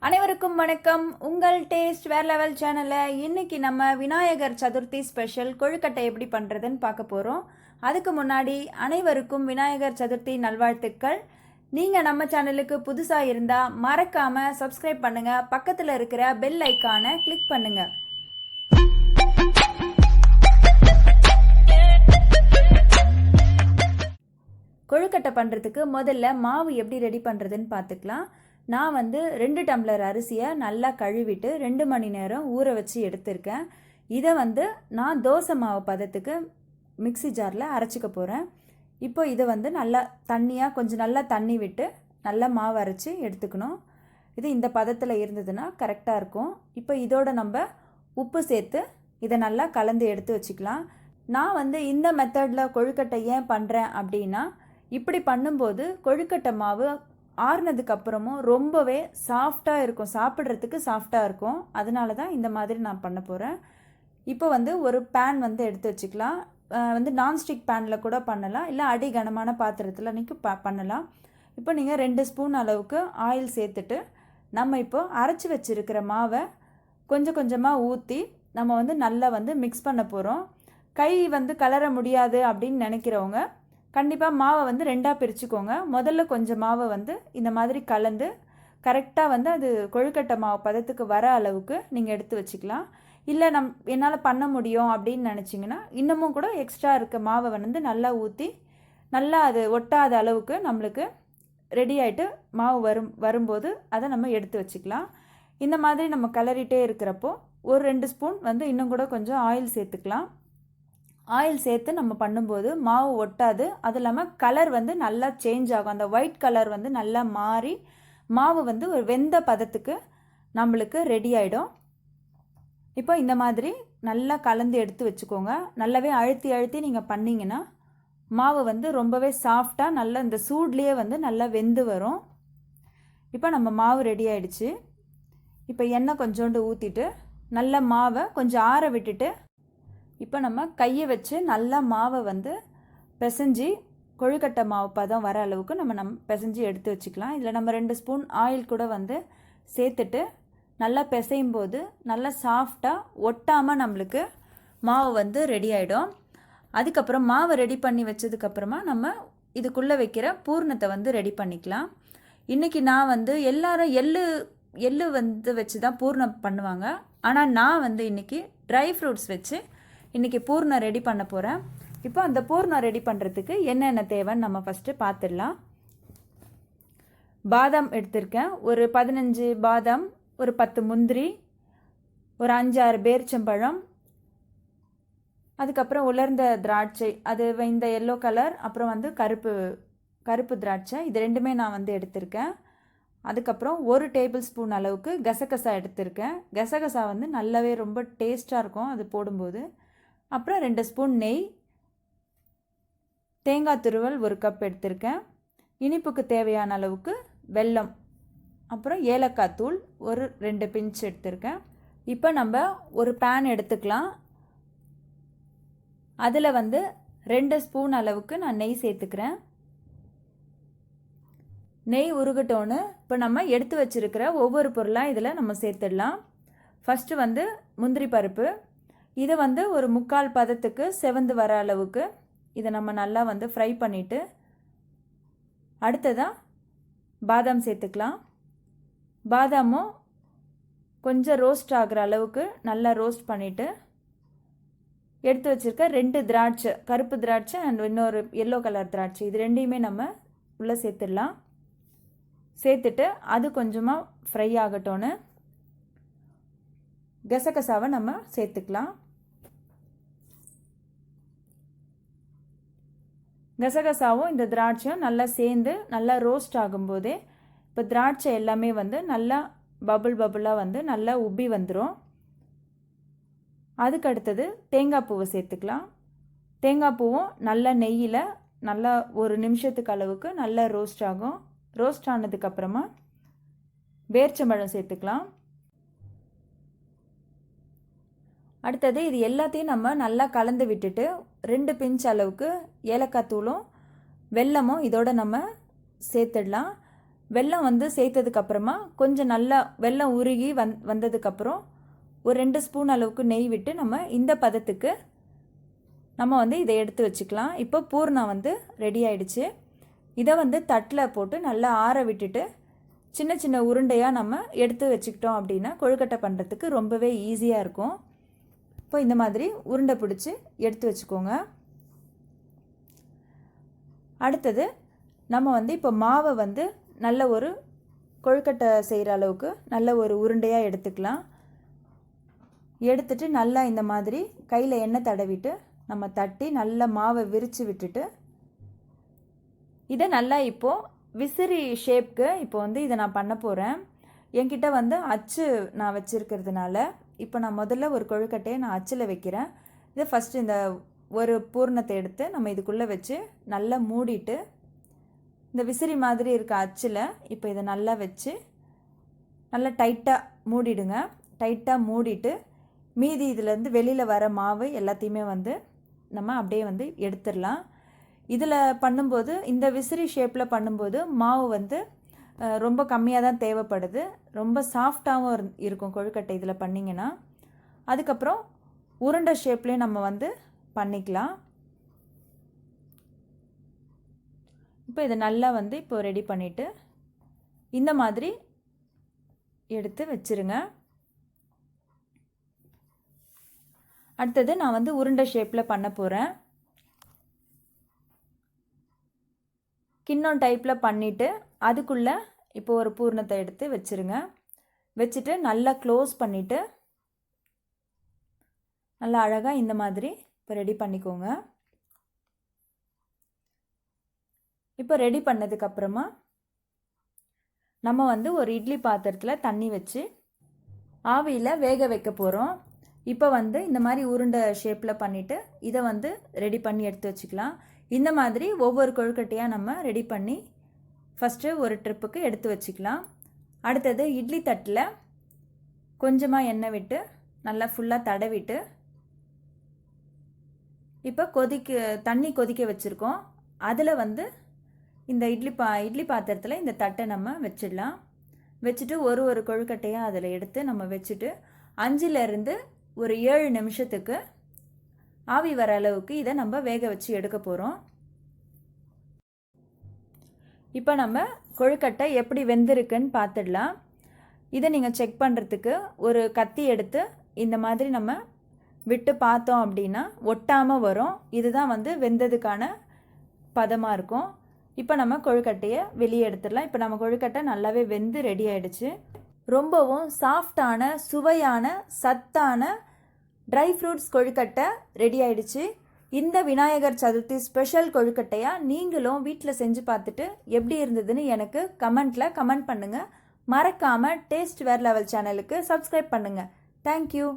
அனைவருக்கும் வணக்கம். உங்கள் டேஸ்ட் வேற லெவல் சேனலில் இன்னைக்கு நம்ம விநாயகர் சதுர்த்தி ஸ்பெஷல் கொழுக்கட்டை எப்படி பண்ணுறதுன்னு பார்க்க போகிறோம். அதுக்கு முன்னாடி அனைவருக்கும் விநாயகர் சதுர்த்தி நல்வாழ்த்துக்கள். நீங்கள் நம்ம சேனலுக்கு புதுசாக இருந்தால் மறக்காமல் சப்ஸ்கிரைப் பண்ணுங்கள், பக்கத்தில் இருக்கிற பெல் ஐக்கானை கிளிக் பண்ணுங்கள். கொழுக்கட்டை பண்ணுறதுக்கு முதல்ல மாவு எப்படி ரெடி பண்ணுறதுன்னு பார்த்துக்கலாம். நான் 2 டம்ளர் அரிசியை நல்லா கழுவிட்டு 2 மணி நேரம் ஊற வச்சு எடுத்திருக்கேன். இதை நான் தோசை மாவு பதத்துக்கு மிக்சி ஜாரில் அரைச்சிக்க போகிறேன். இப்போ இதை நல்லா தண்ணியாக கொஞ்சம் நல்லா தண்ணி விட்டு நல்லா மாவு அரைச்சி எடுத்துக்கணும். இது இந்த பதத்தில் இருந்ததுன்னா கரெக்டாக இருக்கும். இப்போ இதோட நம்ம உப்பு சேர்த்து இதை நல்லா கலந்து எடுத்து வச்சுக்கலாம். நான் இந்த மெத்தடில் கொழுக்கட்டை ஏன் பண்ணுறேன் அப்படின்னா, இப்படி பண்ணும்போது கொழுக்கட்டை மாவு ஆறுனதுக்கு அப்புறமும் ரொம்பவே சாஃப்டாக இருக்கும், சாப்பிட்றதுக்கு சாஃப்டாக இருக்கும். அதனால தான் இந்த மாதிரி நான் பண்ண போகிறேன். இப்போ ஒரு பேன் எடுத்து வச்சுக்கலாம். நான்ஸ்டிக் பேனில் கூட பண்ணலாம், இல்லை அடி கனமான பாத்திரத்தில் நீங்கள் பண்ணலாம். இப்போ நீங்கள் 2 ஸ்பூன் அளவுக்கு ஆயில் சேர்த்துட்டு நம்ம இப்போ அரைச்சி வச்சுருக்கிற மாவை கொஞ்சம் கொஞ்சமாக ஊற்றி நம்ம நல்லா மிக்ஸ் பண்ண போகிறோம். கை கலர முடியாது அப்படின்னு நினைக்கிறவங்க கண்டிப்பாக மாவை 2ஆக பிரிச்சுக்கோங்க. முதல்ல கொஞ்சம் மாவை இந்த மாதிரி கலந்து கரெக்டாக அது கொழுக்கட்டை மாவு பதத்துக்கு வர அளவுக்கு நீங்கள் எடுத்து வச்சுக்கலாம். இல்லை என்னால் பண்ண முடியும் அப்படின்னு நினச்சிங்கன்னா இன்னமும் கூட எக்ஸ்ட்ரா இருக்க மாவை நல்லா ஊற்றி நல்லா அது ஒட்டாத அளவுக்கு நம்மளுக்கு ரெடி ஆகிட்டு மாவு வரும்போது அதை நம்ம எடுத்து வச்சுக்கலாம். இந்த மாதிரி நம்ம கிளறிட்டே இருக்கிறப்போ ஒரு 2 ஸ்பூன் இன்னும் கூட கொஞ்சம் ஆயில் சேர்த்துக்கலாம். ஆயில் சேர்த்து நம்ம பண்ணும்போது மாவு ஒட்டாது. அது இல்லாமல் கலர் நல்லா சேஞ்ச் ஆகும். அந்த ஒயிட் கலர் நல்லா மாறி மாவு ஒரு வெந்த பதத்துக்கு நம்மளுக்கு ரெடி ஆகிடும். இப்போ இந்த மாதிரி நல்லா கலந்து எடுத்து வச்சுக்கோங்க. நல்லாவே அழுத்தி அழுத்தி நீங்கள் பண்ணிங்கன்னா மாவு ரொம்பவே சாஃப்டாக நல்லா இந்த சூட்லேயே நல்லா வெந்து வரும். இப்போ நம்ம மாவு ரெடி ஆகிடுச்சு. இப்போ எண்ணெய் கொஞ்சோண்டு ஊற்றிட்டு நல்லா மாவை கொஞ்சம் ஆற விட்டுட்டு இப்போ நம்ம கையை வச்சு நல்லா மாவை பிசைஞ்சு கொழுக்கட்டை மாவு பதம் வர அளவுக்கு நம்ம பிசைஞ்சு எடுத்து வச்சுக்கலாம். இதில் நம்ம 2 ஸ்பூன் ஆயில் கூட சேர்த்துட்டு நல்லா பிசையும் போது நல்லா சாஃப்டாக ஒட்டாமல் நம்மளுக்கு மாவு ரெடி ஆகிடும். அதுக்கப்புறம் மாவை ரெடி பண்ணி வச்சதுக்கப்புறமா நம்ம இதுக்குள்ளே வைக்கிற பூர்ணத்தை ரெடி பண்ணிக்கலாம். இன்றைக்கி நான் எல்லாரும் எள்ளு வச்சு தான் பூர்ணம் பண்ணுவாங்க. ஆனால் நான் இன்றைக்கி ட்ரை ஃப்ரூட்ஸ் வச்சு இன்றைக்கி பூர்ணம் ரெடி பண்ண போகிறேன். இப்போ அந்த பூர்ணம் ரெடி பண்ணுறதுக்கு என்னென்ன தேவைன்னு நம்ம ஃபஸ்ட்டு பார்த்துடலாம். பாதாம் எடுத்திருக்கேன். ஒரு 15 பாதாம், ஒரு 10 முந்திரி, ஒரு 5-6 பேரிச்சம்பழம், அதுக்கப்புறம் உலர்ந்த திராட்சை, அது இந்த எல்லோ கலர், அப்புறம் கருப்பு திராட்சை, இது ரெண்டுமே நான் எடுத்திருக்கேன். அதுக்கப்புறம் 1 டேபிள் ஸ்பூன் அளவுக்கு கசகசா எடுத்திருக்கேன். கசகசா நல்லாவே ரொம்ப டேஸ்ட்டாக இருக்கும் அது போடும்போது. அப்புறம் 2 ஸ்பூன் நெய், தேங்காய் துருவல் 1 கப் எடுத்திருக்கேன். இனிப்புக்கு தேவையான அளவுக்கு வெல்லம், அப்புறம் ஏலக்காய் தூள் ஒரு 2 பிஞ்ச் எடுத்திருக்கேன். இப்போ நம்ம ஒரு பேன் எடுத்துக்கலாம். அதில் 2 ஸ்பூன் அளவுக்கு நான் நெய் சேர்த்துக்கிறேன். நெய் உருகட்டோன்னு இப்போ நம்ம எடுத்து வச்சுருக்கிற ஒவ்வொரு பொருளாக இதில் நம்ம சேர்த்துடலாம். ஃபஸ்ட்டு முந்திரி பருப்பு, இதை ஒரு 3/4 பதத்துக்கு செவந்து வர அளவுக்கு இதை நம்ம நல்லா ஃப்ரை பண்ணிவிட்டு அடுத்ததாக பாதாம் சேர்த்துக்கலாம். பாதாமும் கொஞ்சம் ரோஸ்ட் ஆகிற அளவுக்கு நல்லா ரோஸ்ட் பண்ணிவிட்டு எடுத்து வச்சுருக்க 2 திராட்சை, கருப்பு திராட்சை அண்ட் இன்னொரு எல்லோ கலர் திராட்சை, இது ரெண்டையுமே நம்ம உள்ளே சேர்த்துடலாம். சேர்த்துட்டு அது கொஞ்சமாக ஃப்ரை ஆகட்டோன்னு கசகசாவை நம்ம சேர்த்துக்கலாம். கசகசாவும் இந்த திராட்சையும் நல்லா சேர்ந்து நல்லா ரோஸ்ட் ஆகும்போதே இப்போ திராட்சை எல்லாமே நல்லா பபுளாக நல்லா உப்பி வந்துடும். அதுக்கு அடுத்தது தேங்காய் பூவை சேர்த்துக்கலாம். தேங்காய் பூவும் நல்லா நெய்யில் நல்லா 1 நிமிஷத்துக்கு அளவுக்கு நல்லா ரோஸ்ட் ஆகும். ரோஸ்ட் ஆனதுக்கப்புறமா பேரிச்சம்பழம் சேர்த்துக்கலாம். அடுத்தது இது எல்லாத்தையும் நம்ம நல்லா கலந்து விட்டுட்டு 2 பிஞ்ச் அளவுக்கு ஏலக்காய் தூளும் வெல்லமும் இதோட நம்ம சேர்த்துடலாம். வெல்லம் வந்து சேர்த்ததுக்கப்புறமா கொஞ்சம் நல்லா வெல்லம் உருகி வந்ததுக்கப்புறம் ஒரு 2 ஸ்பூன் அளவுக்கு நெய் விட்டு நம்ம இந்த பதத்துக்கு நம்ம வந்து இதை எடுத்து வச்சுக்கலாம். இப்போ பூர்ணம் வந்து ரெடி ஆயிடுச்சு. இதை வந்து தட்டில் போட்டு நல்லா ஆற விட்டுட்டு சின்ன சின்ன உருண்டையாக நம்ம எடுத்து வச்சுக்கிட்டோம் அப்படின்னா கொழுக்கட்டை பண்ணுறதுக்கு ரொம்பவே ஈஸியாக இருக்கும். இப்போ இந்த மாதிரி உருண்டை பிடிச்சி எடுத்து வச்சுக்கோங்க. அடுத்தது நம்ம வந்து இப்போ மாவை வந்து நல்ல ஒரு கொழுக்கட்டை செய்கிற அளவுக்கு நல்ல ஒரு உருண்டையாக எடுத்துக்கலாம். எடுத்துட்டு நல்லா இந்த மாதிரி கையில் எண்ணெய் தடவிட்டு நம்ம தட்டி நல்லா மாவை விரித்து விட்டுட்டு இதை நல்லா இப்போது விசிறி ஷேப்க்கு இப்போ வந்து இதை நான் பண்ண போகிறேன். என்கிட்ட வந்து அச்சு நான் வச்சுருக்கிறதுனால இப்போ நான் முதல்ல ஒரு கொழுக்கட்டையை நான் அச்சில் வைக்கிறேன். இதை ஃபஸ்ட்டு இந்த ஒரு பூர்ணத்தை எடுத்து நம்ம இதுக்குள்ளே வச்சு நல்லா மூடிட்டு இந்த விசிறி மாதிரி இருக்க அச்சில் இப்போ இதை நல்லா வச்சு நல்லா டைட்டாக மூடிடுங்க. டைட்டாக மூடிட்டு மீதி இதிலேருந்து வெளியில் வர மாவு எல்லாத்தையுமே வந்து நம்ம அப்படியே வந்து எடுத்துடலாம். இதில் பண்ணும்போது இந்த விசிறி ஷேப்பில் பண்ணும்போது மாவு வந்து ரொம்ப கம்மியாக தான் தேவைப்படுது. ரொம்ப சாஃப்டாகவும் இருக்கும் கொழுக்கட்டை இதில் பண்ணிங்கன்னா. அதுக்கப்புறம் உருண்டை ஷேப்லேயும் நம்ம வந்து பண்ணிக்கலாம். இப்போ இதை நல்லா வந்து இப்போ ரெடி பண்ணிவிட்டு இந்த மாதிரி எடுத்து வச்சுருங்க. அடுத்தது நான் வந்து உருண்டை ஷேப்பில் பண்ண போகிறேன். கிண்ணம் டைப்பில் பண்ணிவிட்டு அதுக்குள்ளே இப்போ ஒரு பூர்ணத்தை எடுத்து வச்சுருங்க. வச்சுட்டு நல்லா க்ளோஸ் பண்ணிவிட்டு நல்லா அழகாக இந்த மாதிரி இப்போ ரெடி பண்ணிக்கோங்க. இப்போ ரெடி பண்ணதுக்கப்புறமா நம்ம வந்து ஒரு இட்லி பாத்திரத்தில் தண்ணி வச்சு ஆவியில் வேக வைக்க போகிறோம். இப்போ வந்து இந்த மாதிரி உருண்டை ஷேப்பில் பண்ணிவிட்டு இதை வந்து ரெடி பண்ணி எடுத்து வச்சுக்கலாம். இந்த மாதிரி ஒவ்வொரு கொழுக்கட்டையாக நம்ம ரெடி பண்ணி ஃபஸ்ட்டு ஒரு ட்ரிப்புக்கு எடுத்து வச்சுக்கலாம். அடுத்தது இட்லி தட்டில் கொஞ்சமாக எண்ணெய் விட்டு நல்லா ஃபுல்லாக தடவிட்டு இப்போ தண்ணி கொதிக்க வச்சுருக்கோம். அதில் வந்து இந்த இட்லி பாத்திரத்தில் இந்த தட்டை நம்ம வச்சிடலாம். வச்சுட்டு ஒரு கொழுக்கட்டையாக அதில் எடுத்து நம்ம வச்சுட்டு 5லேருந்து ஒரு 7 நிமிஷத்துக்கு ஆவி வர அளவுக்கு இதை நம்ம வேக வச்சு எடுக்க போகிறோம். இப்போ நம்ம கொழுக்கட்டை எப்படி வெந்திருக்குன்னு பார்த்துடலாம். இதை நீங்கள் செக் பண்ணுறதுக்கு ஒரு கத்தி எடுத்து இந்த மாதிரி நம்ம விட்டு பார்த்தோம் அப்படின்னா ஒட்டாமல் வரும். இதுதான் வந்து வெந்ததுக்கான பதமாக இருக்கும். இப்போ நம்ம கொழுக்கட்டையை வெளியே எடுத்துடலாம். இப்போ நம்ம கொழுக்கட்டை நல்லாவே வெந்து ரெடி ஆகிடுச்சு. ரொம்பவும் சாஃப்டான சுவையான சத்தான ட்ரை ஃப்ரூட்ஸ் கொழுக்கட்டை ரெடி ஆயிடுச்சு. இந்த விநாயகர் சதுர்த்தி ஸ்பெஷல் கொழுக்கட்டையாக நீங்களும் வீட்டில் செஞ்சு பார்த்துட்டு எப்படி இருந்ததுன்னு எனக்கு கமெண்ட்டில் கமெண்ட் பண்ணுங்கள். மறக்காமல் டேஸ்ட் வேறு லெவல் சேனலுக்கு சப்ஸ்கிரைப் பண்ணுங்கள். தேங்க்யூ.